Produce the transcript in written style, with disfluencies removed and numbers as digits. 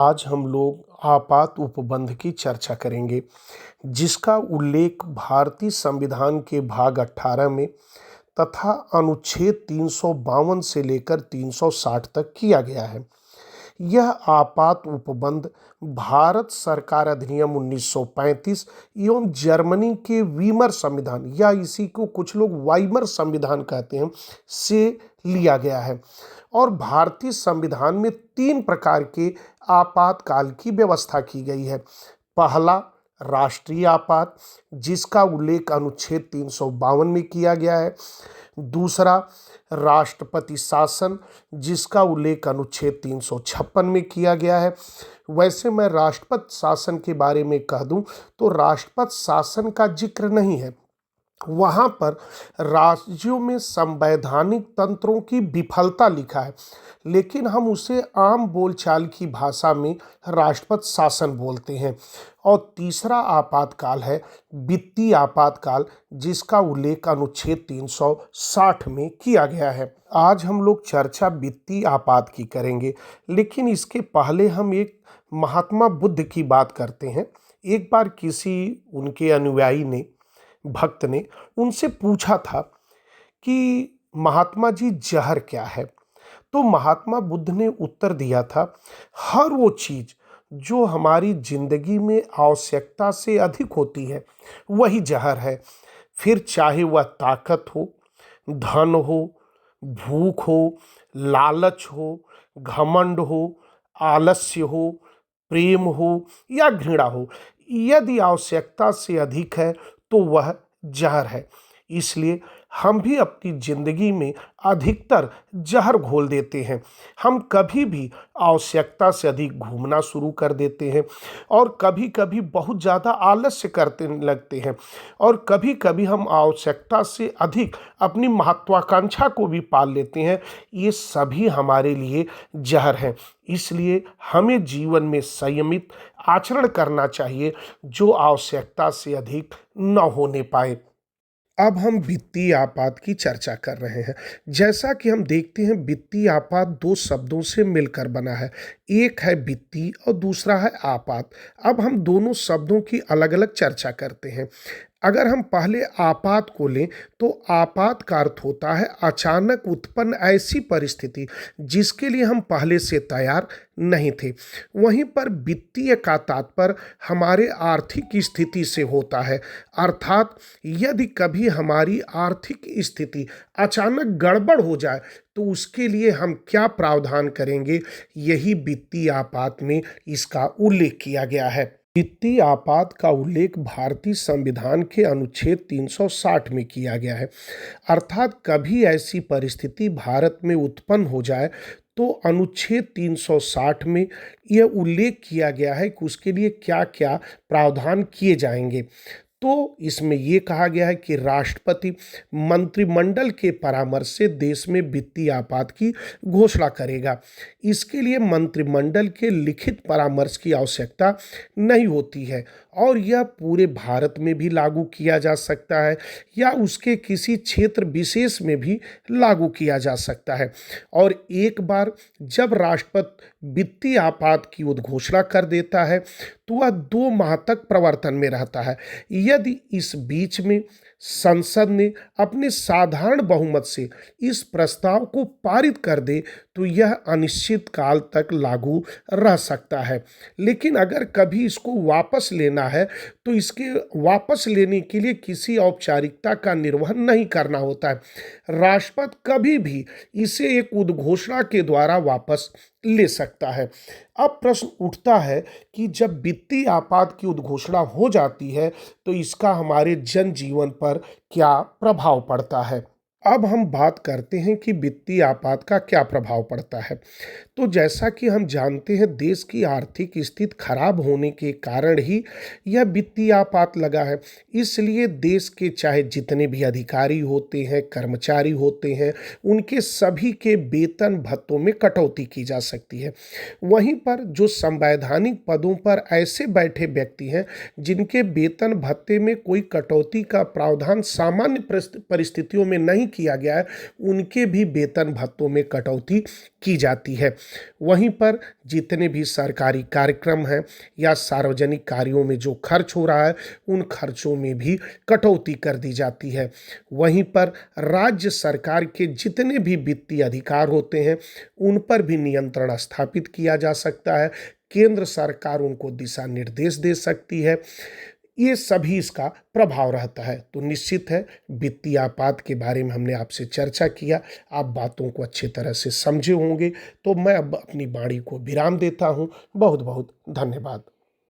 आज हम लोग आपात उपबंध की चर्चा करेंगे, जिसका उल्लेख भारतीय संविधान के भाग 18 में तथा अनुच्छेद 352 से लेकर 360 तक किया गया है। यह आपात उपबंध भारत सरकार अधिनियम 1935 एवं जर्मनी के वीमर संविधान या इसी को कुछ लोग वाइमर संविधान कहते हैं से लिया गया है और भारतीय संविधान में 3 प्रकार के आपातकाल की व्यवस्था की गई है। पहला, राष्ट्रीय आपात, जिसका उल्लेख अनुच्छेद 352 में किया गया है। दूसरा, राष्ट्रपति शासन, जिसका उल्लेख अनुच्छेद 356 में किया गया है। वैसे मैं राष्ट्रपति शासन के बारे में कह दूं तो राष्ट्रपति शासन का जिक्र नहीं है, वहाँ पर राज्यों में संवैधानिक तंत्रों की विफलता लिखा है, लेकिन हम उसे आम बोलचाल की भाषा में राष्ट्रपति शासन बोलते हैं। और तीसरा आपातकाल है वित्तीय आपातकाल, जिसका उल्लेख अनुच्छेद 360 में किया गया है। आज हम लोग चर्चा वित्तीय आपात की करेंगे, लेकिन इसके पहले हम एक महात्मा बुद्ध की बात करते हैं। एक बार किसी उनके अनुयायी ने, भक्त ने उनसे पूछा था कि महात्मा जी, जहर क्या है? तो महात्मा बुद्ध ने उत्तर दिया था, हर वो चीज जो हमारी जिंदगी में आवश्यकता से अधिक होती है वही जहर है। फिर चाहे वह ताकत हो, धन हो, भूख हो, लालच हो, घमंड हो, आलस्य हो, प्रेम हो या घृणा हो, यदि आवश्यकता से अधिक है तो वह जहर है। इसलिए हम भी अपनी जिंदगी में अधिकतर जहर घोल देते हैं। हम कभी भी आवश्यकता से अधिक घूमना शुरू कर देते हैं और कभी कभी बहुत ज़्यादा आलस्य करते लगते हैं और कभी कभी हम आवश्यकता से अधिक अपनी महत्वाकांक्षा को भी पाल लेते हैं। ये सभी हमारे लिए जहर हैं। इसलिए हमें जीवन में संयमित आचरण करना चाहिए जो आवश्यकता से अधिक न होने पाए। अब हम वित्तीय आपात की चर्चा कर रहे हैं। जैसा कि हम देखते हैं, वित्तीय आपात 2 शब्दों से मिलकर बना है। एक है वित्तीय और दूसरा है आपात। अब हम दोनों शब्दों की अलग अलग चर्चा करते हैं। अगर हम पहले आपात को लें तो आपात का अर्थ होता है अचानक उत्पन्न ऐसी परिस्थिति जिसके लिए हम पहले से तैयार नहीं थे। वहीं पर वित्तीय का तात्पर्य हमारे आर्थिक स्थिति से होता है, अर्थात यदि कभी हमारी आर्थिक स्थिति अचानक गड़बड़ हो जाए तो उसके लिए हम क्या प्रावधान करेंगे, यही वित्तीय आपात में इसका उल्लेख किया गया है। वित्तीय आपात का उल्लेख भारतीय संविधान के अनुच्छेद 360 में किया गया है, अर्थात कभी ऐसी परिस्थिति भारत में उत्पन्न हो जाए तो अनुच्छेद 360 में यह उल्लेख किया गया है कि उसके लिए क्या क्या प्रावधान किए जाएंगे। तो इसमें ये कहा गया है कि राष्ट्रपति मंत्रिमंडल के परामर्श से देश में वित्तीय आपात की घोषणा करेगा। इसके लिए मंत्रिमंडल के लिखित परामर्श की आवश्यकता नहीं होती है और यह पूरे भारत में भी लागू किया जा सकता है या उसके किसी क्षेत्र विशेष में भी लागू किया जा सकता है। और एक बार जब राष्ट्रपति वित्तीय आपात की उद्घोषणा कर देता है तो वह 2 माह तक प्रवर्तन में रहता है। यदि इस बीच में संसद ने अपने साधारण बहुमत से इस प्रस्ताव को पारित कर दे तो यह अनिश्चित काल तक लागू रह सकता है। लेकिन अगर कभी इसको वापस लेना है तो इसके वापस लेने के लिए किसी औपचारिकता का निर्वहन नहीं करना होता है। राष्ट्रपति कभी भी इसे एक उद्घोषणा के द्वारा वापस ले सकता है। अब प्रश्न उठता है कि जब वित्तीय आपात की उद्घोषणा हो जाती है तो इसका हमारे जनजीवन पर क्या प्रभाव पड़ता है। अब हम बात करते हैं कि वित्तीय आपात का क्या प्रभाव पड़ता है। तो जैसा कि हम जानते हैं, देश की आर्थिक स्थिति खराब होने के कारण ही यह वित्तीय आपात लगा है। इसलिए देश के चाहे जितने भी अधिकारी होते हैं, कर्मचारी होते हैं, उनके सभी के वेतन भत्तों में कटौती की जा सकती है। वहीं पर जो संवैधानिक पदों पर ऐसे बैठे व्यक्ति हैं जिनके वेतन भत्ते में कोई कटौती का प्रावधान सामान्य परिस्थितियों में नहीं किया गया है उनके भी वेतन भत्तों में कटौती की जाती है। वहीं पर जितने भी सरकारी कार्यक्रम हैं या सार्वजनिक कार्यों में जो खर्च हो रहा है उन खर्चों में भी कटौती कर दी जाती है। वहीं पर राज्य सरकार के जितने भी वित्तीय अधिकार होते हैं उन पर भी नियंत्रण स्थापित किया जा सकता है। केंद्र सरकार उनको दिशा निर्देश दे सकती है। ये सभी इसका प्रभाव रहता है। तो निश्चित है वित्तीय आपात के बारे में हमने आपसे चर्चा किया, आप बातों को अच्छी तरह से समझे होंगे। तो मैं अब अपनी वाणी को विराम देता हूँ। बहुत बहुत धन्यवाद।